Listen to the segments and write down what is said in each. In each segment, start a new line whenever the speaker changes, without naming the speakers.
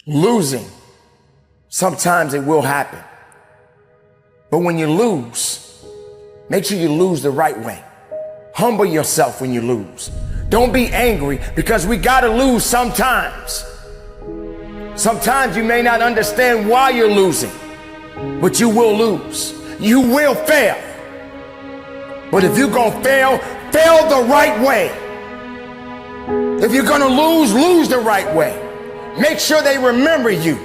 Losing, sometimes it will happen. But when you lose, make sure you lose the right way. Humble yourself when you lose. Don't be angry, because we gotta lose sometimes. Sometimes you may not understand why you're losing, but you will lose. You will fail. But if you're gonna fail, fail the right way. If you're gonna lose, lose the right way. Make sure they remember you.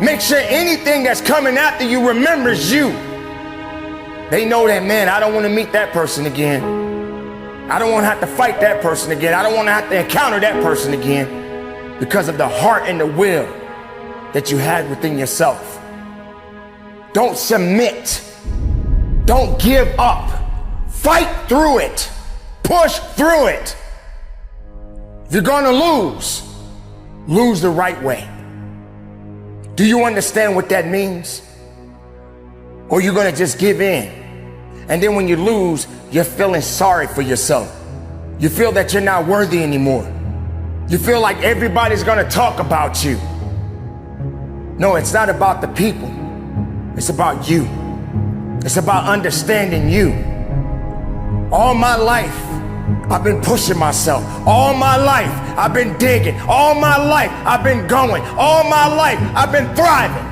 Make sure anything that's coming after you remembers you. They know that, man, I don't want to meet that person again. I don't want to have to fight that person again. I don't want to have to encounter that person again, because of the heart and the will that you had within yourself. Don't submit. Don't give up. Fight through it. Push through it. If you're going to lose, lose the right way. Do you understand what that means? Or you're going to just give in? And then when you lose, you're feeling sorry for yourself. You feel that you're not worthy anymore. You feel like everybody's going to talk about you. No, it's not about the people. It's about you. It's about understanding you. All my life, I've been pushing myself. All my life, I've been digging. All my life, I've been going. All my life, I've been thriving.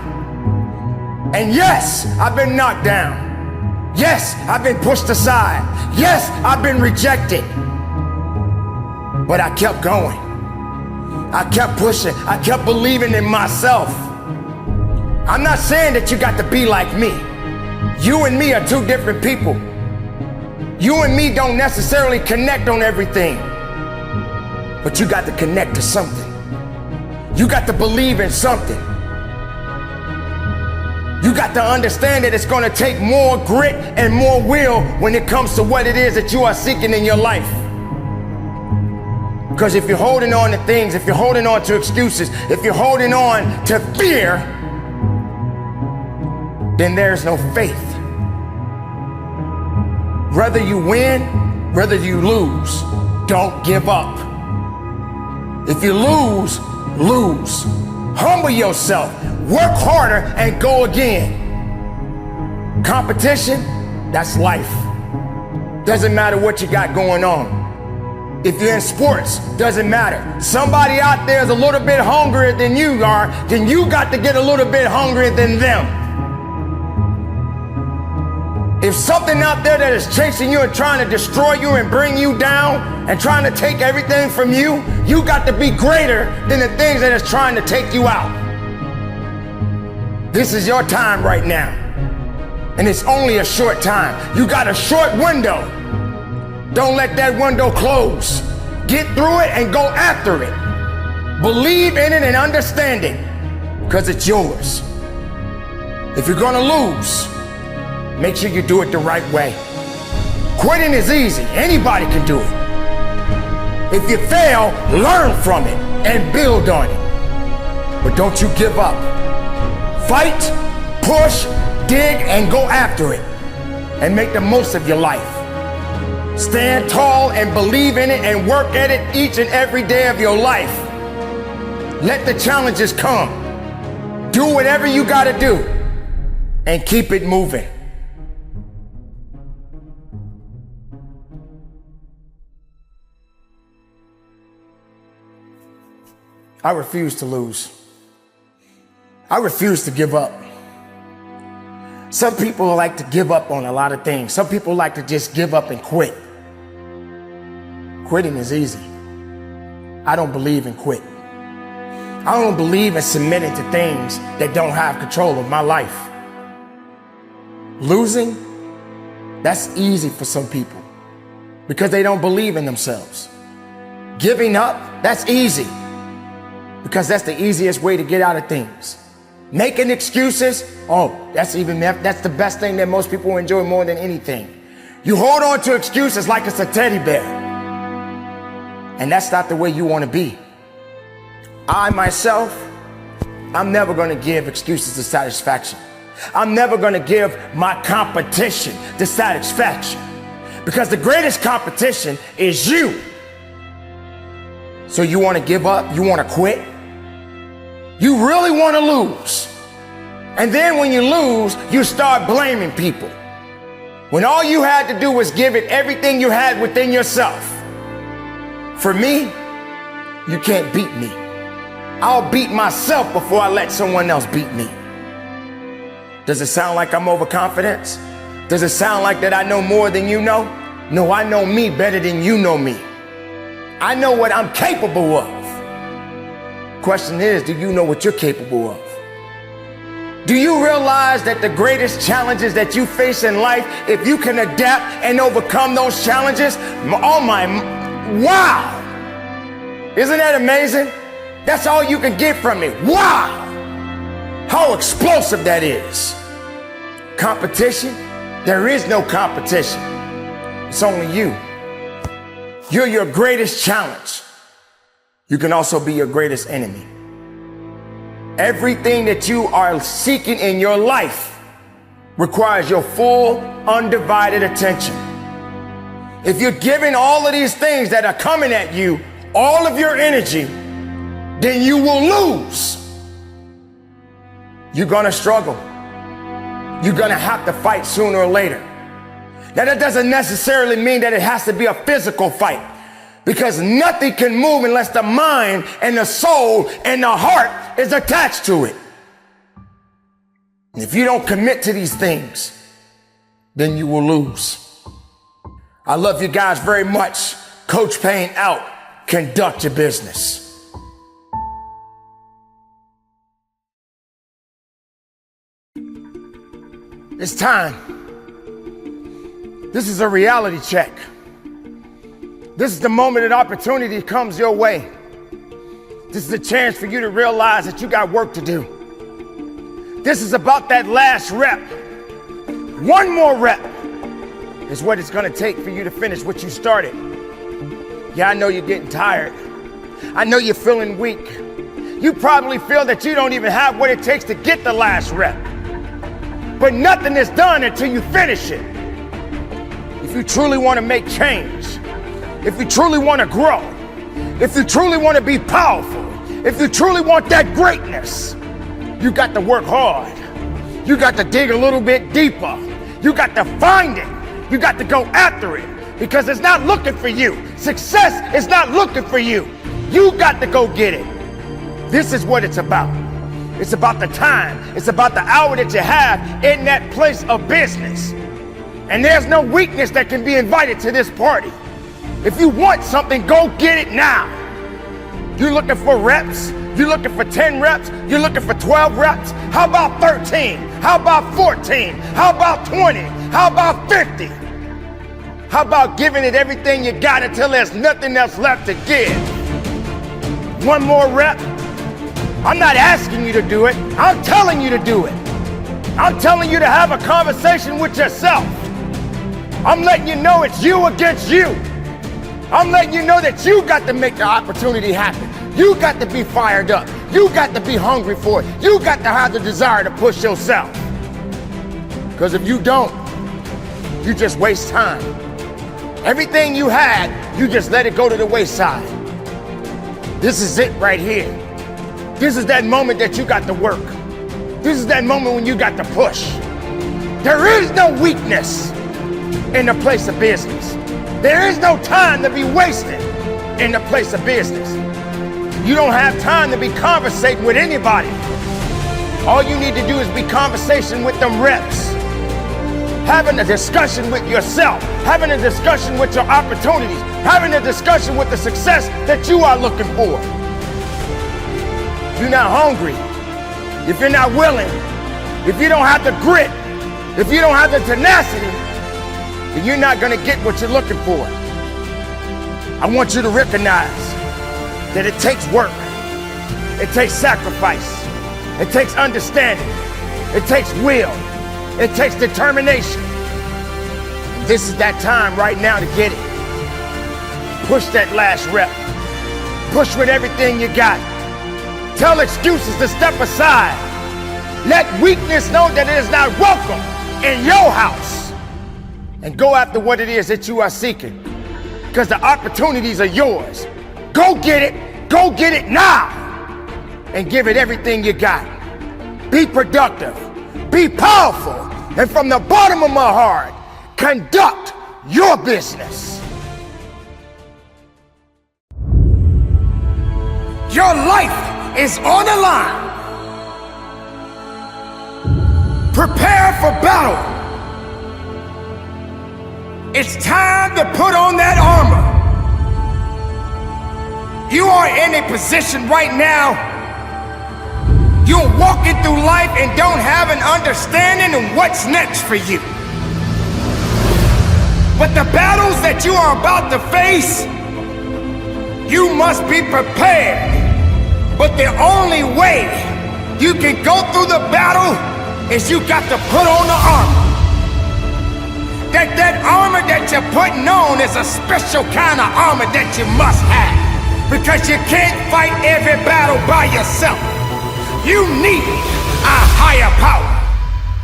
And yes, I've been knocked down. Yes, I've been pushed aside. Yes, I've been rejected. But I kept going. I kept pushing. I kept believing in myself. I'm not saying that you got to be like me. You and me are two different people. You and me don't necessarily connect on everything. But you got to connect to something. You got to believe in something. You got to understand that it's going to take more grit and more will when it comes to what it is that you are seeking in your life. Because if you're holding on to things, if you're holding on to excuses, if you're holding on to fear, then there's no faith. Whether you win, whether you lose, don't give up. If you lose, lose. Humble yourself. Work harder and go again. Competition, that's life. Doesn't matter what you got going on. If you're in sports, doesn't matter. Somebody out there is a little bit hungrier than you are, then you got to get a little bit hungrier than them. If something out there that is chasing you and trying to destroy you and bring you down and trying to take everything from you, you got to be greater than the things that is trying to take you out. This is your time right now. And it's only a short time. You got a short window. Don't let that window close. Get through it and go after it. Believe in it and understand it, because it's yours. If you're gonna lose, make sure you do it the right way. Quitting is easy. Anybody can do it. If you fail, learn from it and build on it. But don't you give up. Fight, push, dig, and go after it. And make the most of your life. Stand tall and believe in it and work at it each and every day of your life. Let the challenges come. Do whatever you gotta do and keep it moving. I refuse to lose. I refuse to give up. Some people like to give up on a lot of things. Some people like to just give up and quit. Quitting is easy. I don't believe in quit. I don't believe in submitting to things that don't have control of my life. Losing, that's easy for some people because they don't believe in themselves. Giving up, that's easy because that's the easiest way to get out of things. Making excuses, that's the best thing that most people enjoy more than anything. You hold on to excuses like it's a teddy bear. And that's not the way you want to be. I myself, I'm never going to give excuses to satisfaction. I'm never going to give my competition the satisfaction, because the greatest competition is you. So you want to give up? You want to quit? You really want to lose. And then when you lose, you start blaming people. When all you had to do was give it everything you had within yourself. For me, you can't beat me. I'll beat myself before I let someone else beat me. Does it sound like I'm overconfident? Does it sound like that I know more than you know? No, I know me better than you know me. I know what I'm capable of. Question is, do you know what you're capable of? Do you realize that the greatest challenges that you face in life, if you can adapt and overcome those challenges, oh my, wow! Isn't that amazing? That's all you can get from me. Wow! How explosive that is. Competition? There is no competition. It's only you. You're your greatest challenge. You can also be your greatest enemy. Everything that you are seeking in your life requires your full, undivided attention. If you're giving all of these things that are coming at you, all of your energy, then you will lose. You're gonna struggle. You're gonna have to fight sooner or later. Now that doesn't necessarily mean that it has to be a physical fight, because nothing can move unless the mind and the soul and the heart is attached to it. And if you don't commit to these things, then you will lose. I love you guys very much. Coach Payne out. Conduct your business. It's time. This is a reality check. This is the moment that opportunity comes your way. This is a chance for you to realize that you got work to do. This is about that last rep. One more rep is what it's gonna take for you to finish what you started. Yeah, I know you're getting tired. I know you're feeling weak. You probably feel that you don't even have what it takes to get the last rep. But nothing is done until you finish it. If you truly want to make change, if you truly want to grow, if you truly want to be powerful, if you truly want that greatness, you got to work hard. You got to dig a little bit deeper. You got to find it. You got to go after it, because it's not looking for you. Success is not looking for you. You got to go get it. This is what it's about. It's about the time. It's about the hour that you have in that place of business. And there's no weakness that can be invited to this party. If you want something, go get it now. You're looking for reps. You're looking for 10 reps. You're looking for 12 reps. How about 13? How about 14? How about 20? How about 50? How about giving it everything you got until there's nothing else left to give? One more rep. I'm not asking you to do it. I'm telling you to do it. I'm telling you to have a conversation with yourself. I'm letting you know it's you against you. I'm letting you know that you got to make the opportunity happen. You got to be fired up. You got to be hungry for it. You got to have the desire to push yourself. Because if you don't, you just waste time. Everything you had, you just let it go to the wayside. This is it right here. This is that moment that you got to work. This is that moment when you got to push. There is no weakness in the place of business. There is no time to be wasted in the place of business. You don't have time to be conversating with anybody. All you need to do is be conversation with them reps. Having a discussion with yourself. Having a discussion with your opportunities. Having a discussion with the success that you are looking for. If you're not hungry, if you're not willing, if you don't have the grit, if you don't have the tenacity, then you're not gonna get what you're looking for. I want you to recognize that it takes work, it takes sacrifice, it takes understanding, it takes will, it takes determination. And this is that time right now to get it. Push that last rep. Push with everything you got. Tell excuses to step aside. Let weakness know that it is not welcome in your house. And go after what it is that you are seeking. Because the opportunities are yours. Go get it. Go get it now. and give it everything you got. Be productive, be powerful, and from the bottom of my heart, conduct your business. Your life is on the line. Prepare for battle. It's time to put on that armor. You are in a position right now, you're walking through life and don't have an understanding of what's next for you. But the battles that you are about to face, you must be prepared. But the only way you can go through the battle is you got to put on the armor. That armor that you're putting on is a special kind of armor that you must have, because you can't fight every battle by yourself. You need a higher power.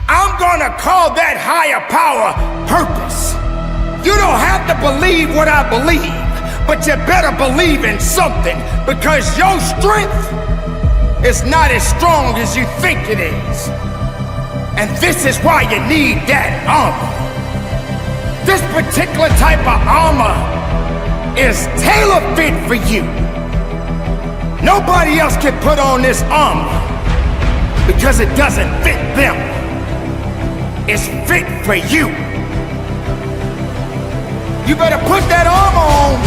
I'm gonna call that higher power purpose. You don't have to believe what I believe, but you better believe in something, because your strength is not as strong as you think it is. And this is why you need that armor. This particular type of armor is tailor-fit for you. Nobody else can put on this armor because it doesn't fit them. It's fit for you. You better put that armor on.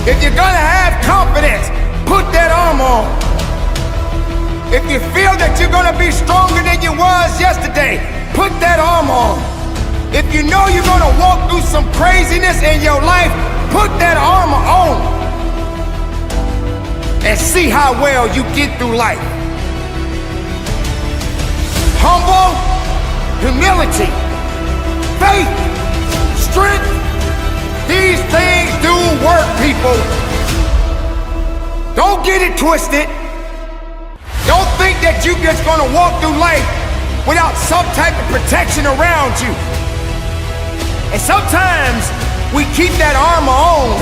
If you're gonna have confidence, put that armor on. If you feel that you're gonna be stronger than you was yesterday, put that armor on. If you know you're gonna walk through some craziness in your life, put that armor on and see how well you get through life. Humble, humility, faith, strength, these things do work, people. Don't get it twisted. Don't think that you're just gonna walk through life without some type of protection around you. And sometimes we keep that armor on,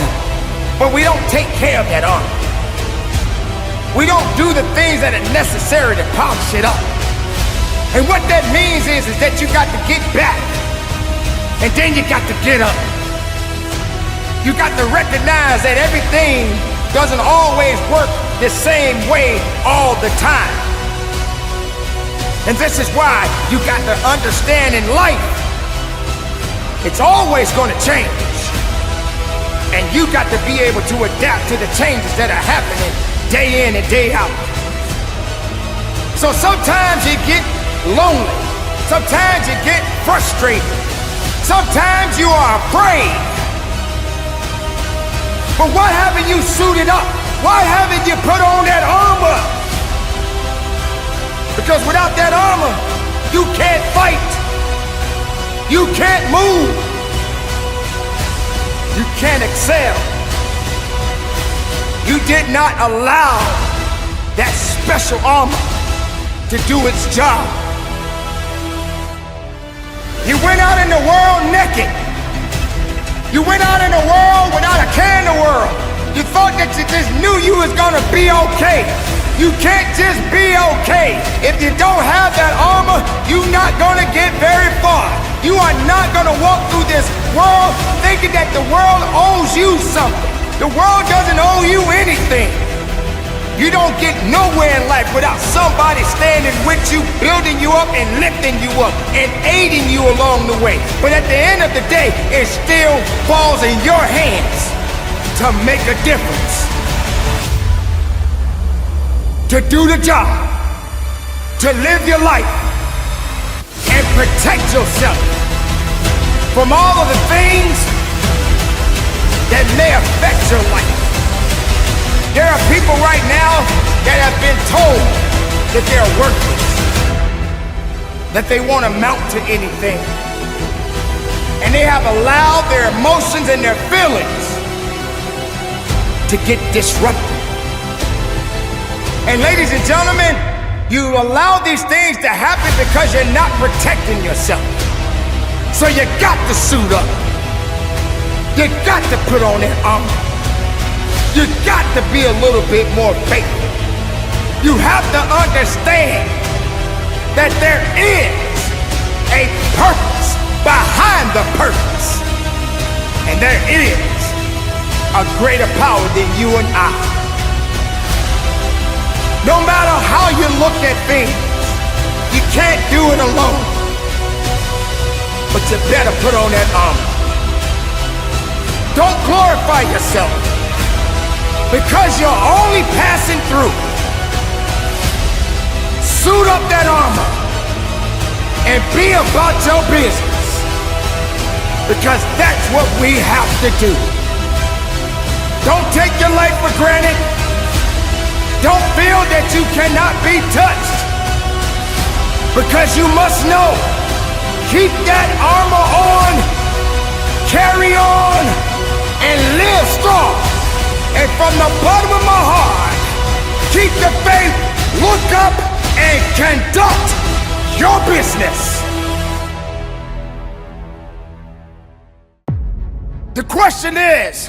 but we don't take care of that armor. We don't do the things that are necessary to polish it up. And what that means is that you got to get back, and then you got to get up. You got to recognize that everything doesn't always work the same way all the time. And this is why you got to understand in life, it's always going to change. And you got to be able to adapt to the changes that are happening day in and day out. So sometimes you get lonely. Sometimes you get frustrated. Sometimes you are afraid. But why haven't you suited up? Why haven't you put on that armor? Because without that armor, you can't fight. You can't move. You can't excel. You did not allow that special armor to do its job. You went out in the world naked. You went out in the world without a care in the world. You thought that you just knew you was gonna be okay. You can't just be okay. If you don't have that armor, you're not gonna get very far. You are not gonna walk through this world thinking that the world owes you something. The world doesn't owe you anything. You don't get nowhere in life without somebody standing with you, building you up and lifting you up and aiding you along the way. But at the end of the day, it still falls in your hands to make a difference, to do the job, to live your life and protect yourself from all of the things that may affect your life. There are people right now that have been told that they're worthless, that they won't amount to anything. And they have allowed their emotions and their feelings to get disrupted. And ladies and gentlemen, you allow these things to happen because you're not protecting yourself. So you got to suit up. You got to put on that armor. You got to be a little bit more faithful. You have to understand that there is a purpose behind the purpose. And there is a greater power than you and I. No matter how you look at things, you can't do it alone. But you better put on that armor. Don't glorify yourself because you're only passing through. Suit up that armor and be about your business, because that's what we have to do. Don't take your life for granted. Don't feel that you cannot be touched, because you must know, keep that armor on, carry on, and live strong. And from the bottom of my heart, keep the faith, look up, and conduct your business. The question is,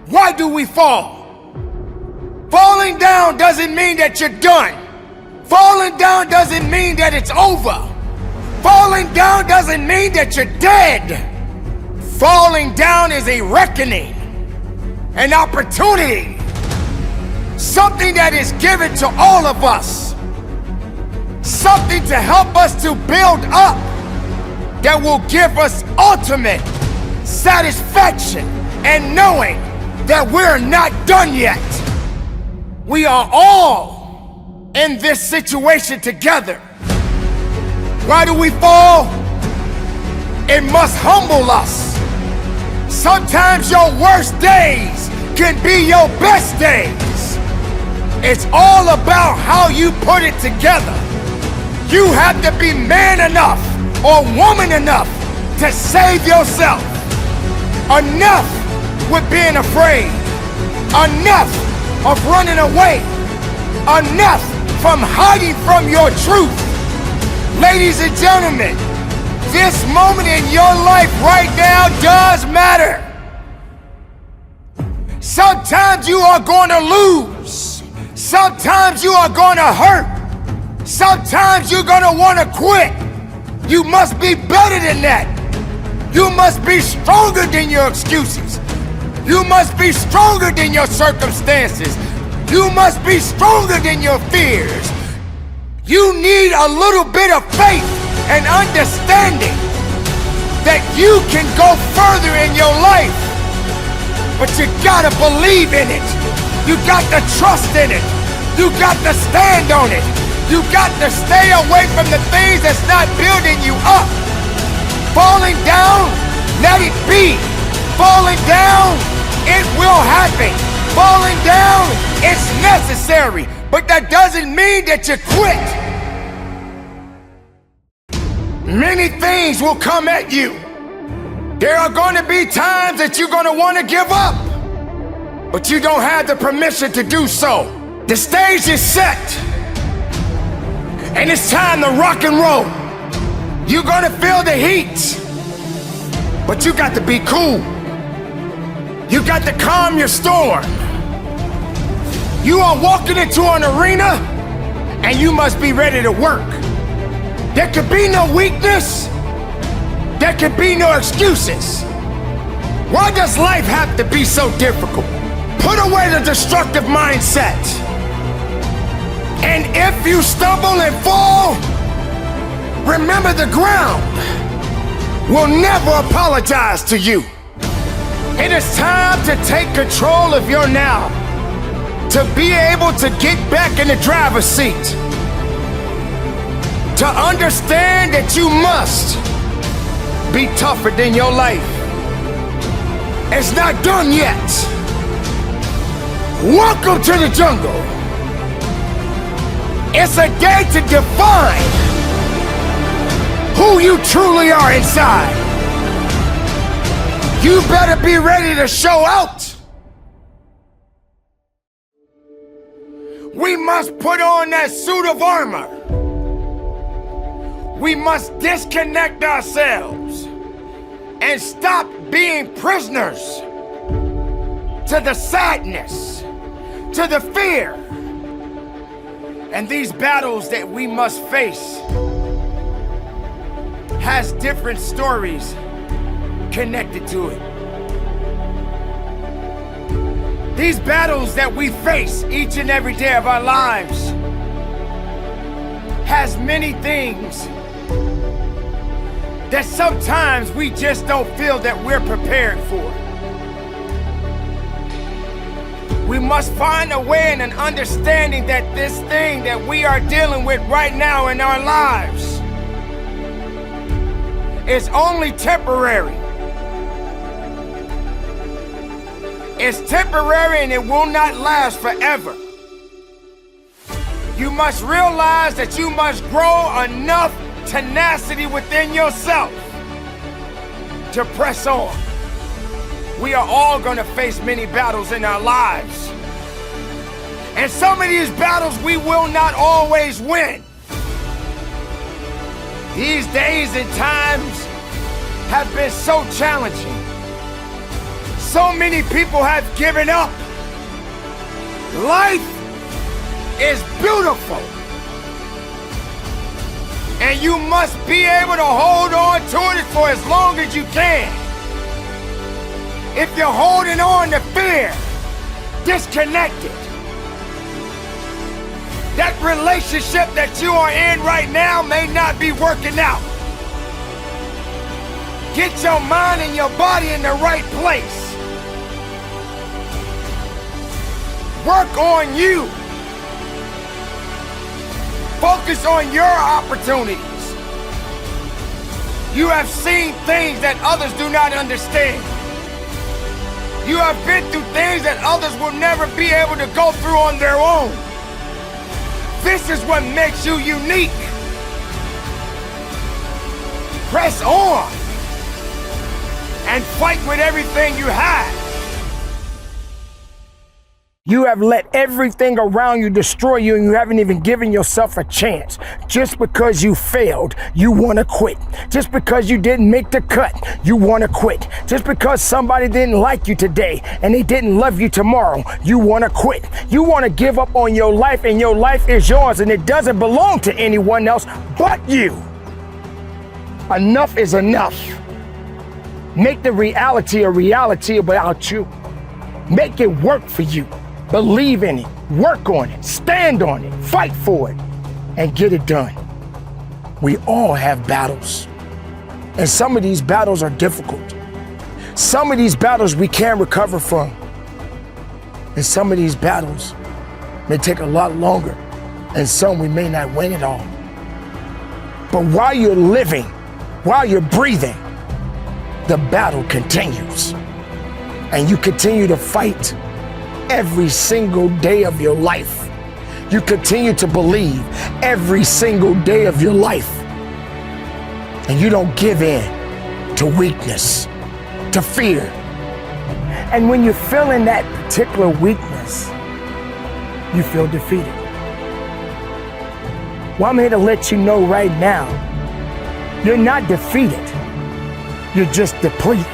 why do we fall? Falling down doesn't mean that you're done. Falling down doesn't mean that it's over. Falling down doesn't mean that you're dead. Falling down is a reckoning, an opportunity, something that is given to all of us, something to help us to build up that will give us ultimate satisfaction and knowing that we're not done yet. We are all in this situation together. Why do we fall? It must humble us. Sometimes your worst days can be your best days. It's all about how you put it together. You have to be man enough or woman enough to save yourself. Enough with being afraid. Enough of running away. Enough from hiding from your truth. Ladies and gentlemen, this moment in your life right now does matter. Sometimes you are going to lose. Sometimes you are going to hurt. Sometimes you're going to want to quit. You must be better than that. You must be stronger than your excuses. You must be stronger than your circumstances. You must be stronger than your fears. You need a little bit of faith and understanding that you can go further in your life. But you gotta believe in it. You got to trust in it. You got to stand on it. You got to stay away from the things that's not building you up. Falling down, let it be. Falling down, it will happen. Falling down, it's necessary. But that doesn't mean that you quit. Many things will come at you. There are going to be times that you're going to want to give up, but you don't have the permission to do so. The stage is set, and it's time to rock and roll. You're going to feel the heat, but you got to be cool. You got to calm your storm. You are walking into an arena, and you must be ready to work. There could be no weakness. There could be no excuses. Why does life have to be so difficult? Put away the destructive mindset. And if you stumble and fall, remember the ground will never apologize to you. It is time to take control of your now, to be able to get back in the driver's seat, to understand that you must be tougher than your life. It's not done yet. Welcome to the jungle. It's a day to define who you truly are inside. You better be ready to show out. We must put on that suit of armor. We must disconnect ourselves and stop being prisoners to the sadness, to the fear, And these battles that we must face has different stories connected to it. These battles that we face each and every day of our lives has many things that sometimes we just don't feel that we're prepared for. We must find a way and an understanding that this thing that we are dealing with right now in our lives is only temporary. It's temporary and it will not last forever. You must realize that you must grow enough tenacity within yourself to press on. We are all going to face many battles in our lives. And some of these battles we will not always win. These days and times have been so challenging. So many people have given up. Life is beautiful. And you must be able to hold on to it for as long as you can. If you're holding on to fear, disconnect it. That relationship that you are in right now may not be working out. Get your mind and your body in the right place. Work on you. Focus on your opportunities. You have seen things that others do not understand. You have been through things that others will never be able to go through on their own. This is what makes you unique. Press on and fight with everything you have. You have let everything around you destroy you and you haven't even given yourself a chance. Just because you failed, you want to quit. Just because you didn't make the cut, you want to quit. Just because somebody didn't like you today and they didn't love you tomorrow, you want to quit. You want to give up on your life and your life is yours and it doesn't belong to anyone else but you. Enough is enough. Make the reality a reality about you. Make it work for you. Believe in it, work on it, stand on it, fight for it, and get it done. We all have battles, and some of these battles are difficult. Some of these battles we can't recover from, and some of these battles may take a lot longer, and some we may not win at all. But while you're living, while you're breathing, the battle continues, and you continue to fight every single day of your life. You continue to believe every single day of your life. And you don't give in to weakness, to fear. And when you're feeling that particular weakness, you feel defeated. Well, I'm here to let you know right now, you're not defeated. You're just depleted.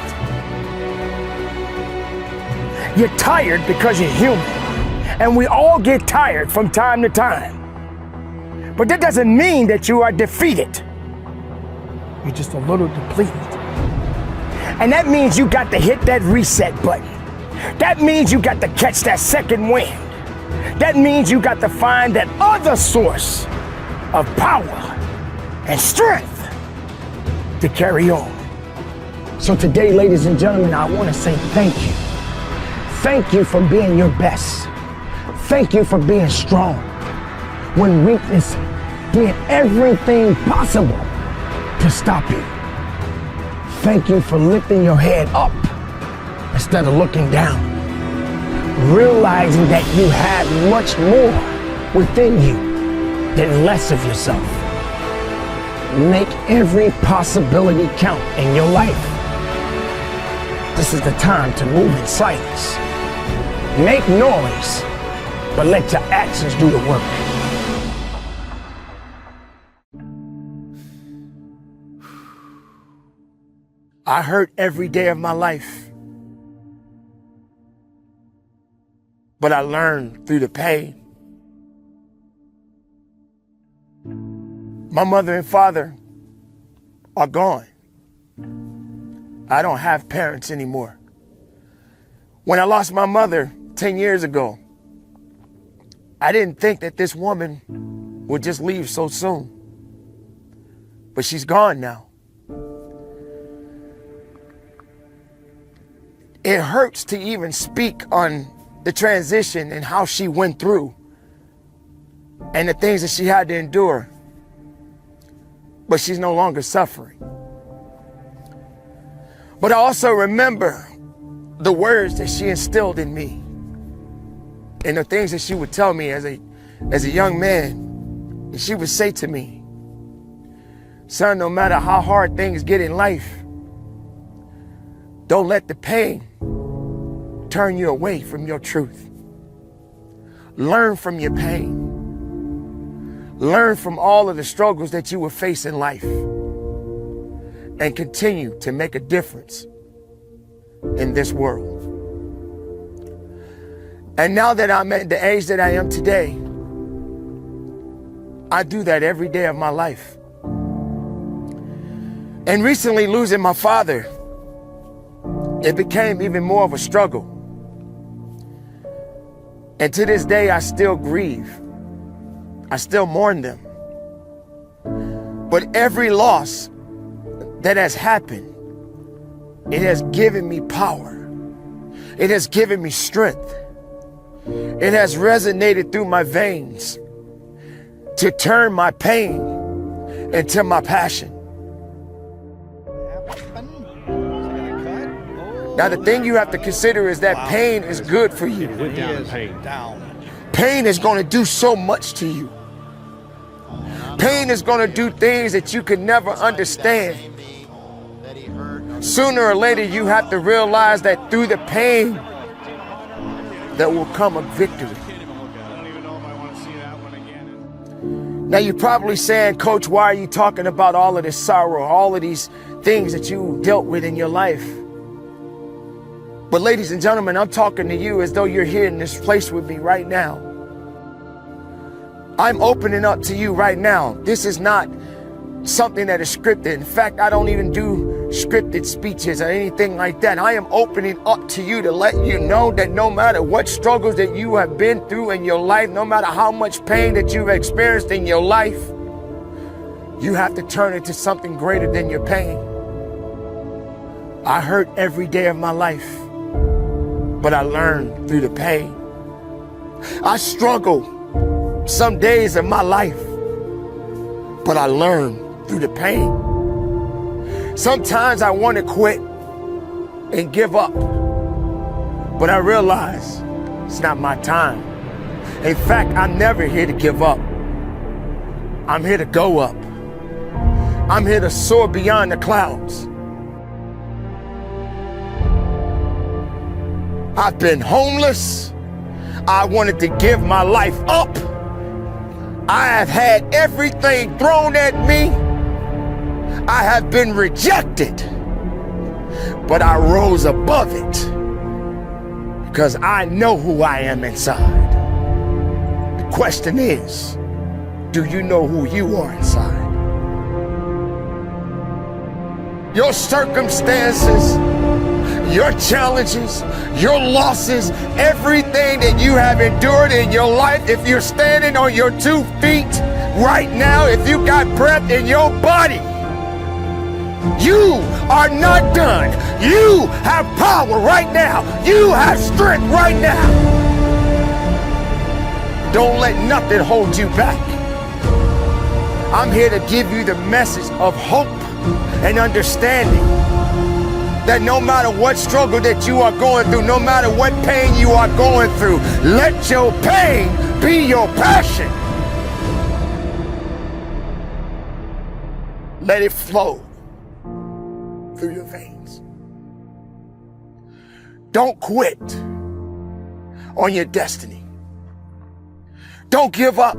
You're tired because you're human, and we all get tired from time to time. But that doesn't mean that you are defeated. You're just a little depleted. And that means you got to hit that reset button. That means you got to catch that second wind. That means you got to find that other source of power and strength to carry on. So today, ladies and gentlemen, I want to say thank you. Thank you for being your best. Thank you for being strong. When weakness did everything possible to stop you. Thank you for lifting your head up instead of looking down. Realizing that you have much more within you than less of yourself. Make every possibility count in your life. This is the time to move in silence. Make noise, but let your actions do the work. I hurt every day of my life, but I learned through the pain. My mother and father are gone. I don't have parents anymore. When I lost my mother 10 years ago, I didn't think that this woman would just leave so soon. But she's gone now. It hurts to even speak on the transition and how she went through and the things that she had to endure. But she's no longer suffering. But I also remember the words that she instilled in me and the things that she would tell me as a young man. And she would say to me, son, no matter how hard things get in life, don't let the pain turn you away from your truth. Learn from your pain. Learn from all of the struggles that you will face in life and continue to make a difference in this world. And now that I'm at the age that I am today, I do that every day of my life. And recently losing my father, it became even more of a struggle. And to this day, I still grieve. I still mourn them. But every loss that has happened, it has given me power. It has given me strength. It has resonated through my veins to turn my pain into my passion. Now, the thing you have to consider is that pain is good for you. Pain is going to do so much to you. Pain is going to do things that you could never understand. Sooner or later, you have to realize that through the pain, there will come a victory. Now, you're probably saying, Coach, why are you talking about all of this sorrow, all of these things that you dealt with in your life? But ladies and gentlemen, I'm talking to you as though you're here in this place with me right now. I'm opening up to you right now. This is not something that is scripted. In fact, I don't even do scripted speeches or anything like that. I am opening up to you to let you know that no matter what struggles that you have been through in your life, no matter how much pain that you've experienced in your life, you have to turn it to something greater than your pain. I hurt every day of my life, but I learned through the pain. I struggle some days of my life, but I learned through the pain. Sometimes I want to quit and give up, but I realize it's not my time. In fact, I'm never here to give up. I'm here to go up. I'm here to soar beyond the clouds. I've been homeless. I wanted to give my life up. I have had everything thrown at me. I have been rejected, but I rose above it because I know who I am inside. The question is, do you know who you are inside? Your circumstances, your challenges, your losses, everything that you have endured in your life, if you're standing on your 2 feet right now, if you got breath in your body, you are not done. You have power right now. You have strength right now. Don't let nothing hold you back. I'm here to give you the message of hope and understanding that no matter what struggle that you are going through, no matter what pain you are going through, let your pain be your passion. Let it flow through your veins. Don't quit on your destiny. Don't give up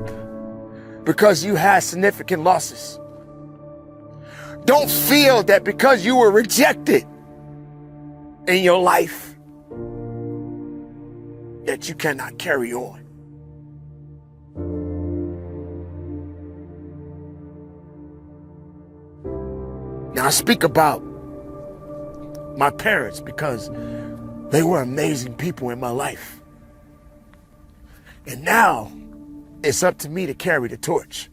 because you had significant losses. Don't feel that because you were rejected in your life that you cannot carry on. Now, I speak about my parents because they were amazing people in my life. And now it's up to me to carry the torch.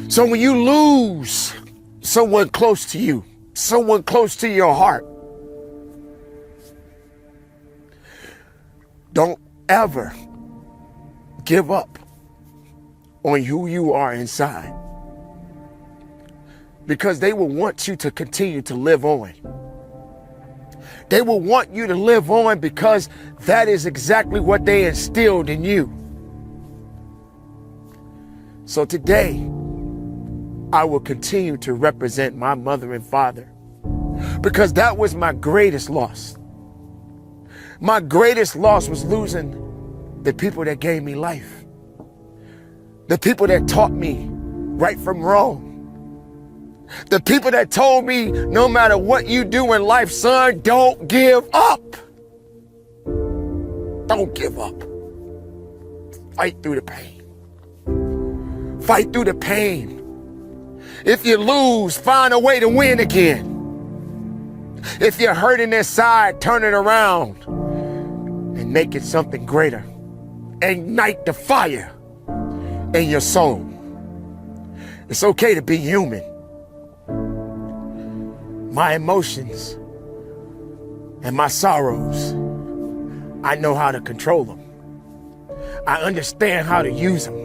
So when you lose someone close to you, someone close to your heart, don't ever give up on who you are inside, because they will want you to continue to live on. They will want you to live on because that is exactly what they instilled in you. So today, I will continue to represent my mother and father, because that was my greatest loss. My greatest loss was losing the people that gave me life, the people that taught me right from wrong, the people that told me no matter what you do in life, son, don't give up. Don't give up. Fight through the pain. Fight through the pain. If you lose, find a way to win again. If you're hurting inside, turn it around and make it something greater. Ignite the fire in your soul. It's okay to be human. My emotions and my sorrows, I know how to control them. I understand how to use them.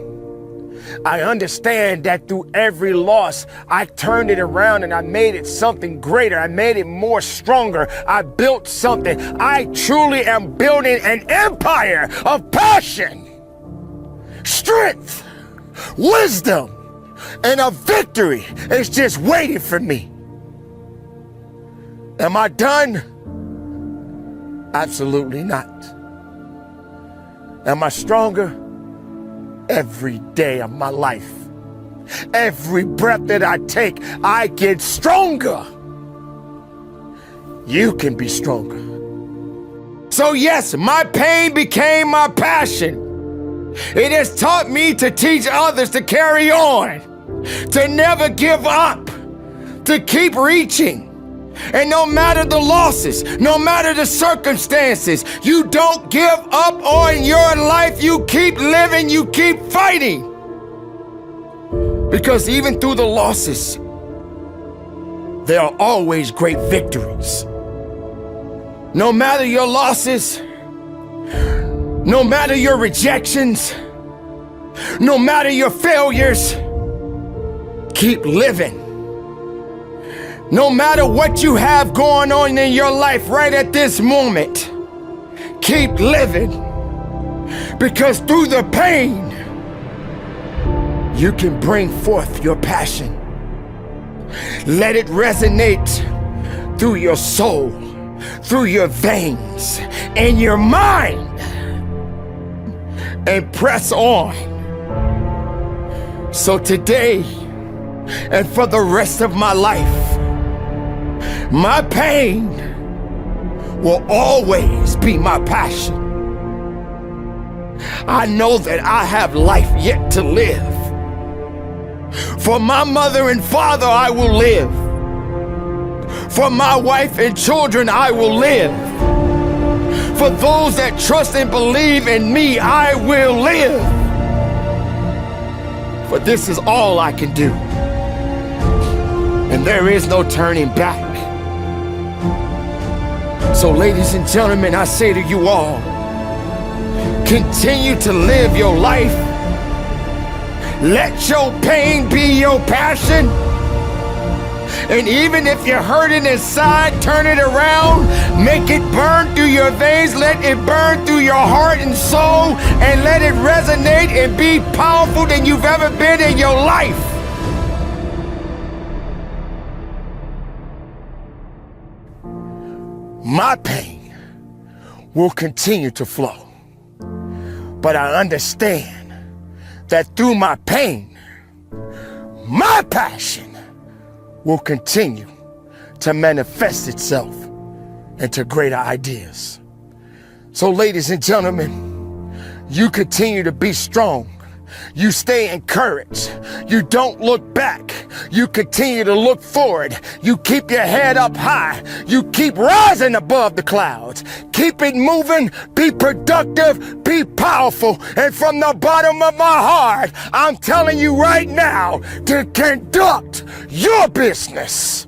I understand that through every loss, I turned it around and I made it something greater. I made it more stronger. I built something. I truly am building an empire of passion, strength, wisdom, and a victory. It's just waiting for me. Am I done? Absolutely not. Am I stronger? Every day of my life, every breath that I take, I get stronger. You can be stronger. So yes, my pain became my passion. It has taught me to teach others to carry on, to never give up, to keep reaching. And no matter the losses, no matter the circumstances, you don't give up on your life. You keep living, you keep fighting. Because even through the losses, there are always great victories. No matter your losses, no matter your rejections, no matter your failures, keep living. No matter what you have going on in your life right at this moment, keep living. Because through the pain, you can bring forth your passion. Let it resonate through your soul, through your veins, and your mind. And press on. So today, and for the rest of my life, my pain will always be my passion. I know that I have life yet to live. For my mother and father, I will live. For my wife and children, I will live. For those that trust and believe in me, I will live. For this is all I can do. And there is no turning back. So ladies and gentlemen, I say to you all, continue to live your life. Let your pain be your passion. And even if you're hurting inside, turn it around. Make it burn through your veins. Let it burn through your heart and soul. And let it resonate and be powerful than you've ever been in your life. My pain will continue to flow. But I understand that through my pain, my passion will continue to manifest itself into greater ideas. So ladies and gentlemen, you continue to be strong. You stay encouraged. You don't look back. You continue to look forward. You keep your head up high. You keep rising above the clouds. Keep it moving. Be productive. Be powerful. And from the bottom of my heart, I'm telling you right now to conduct your business.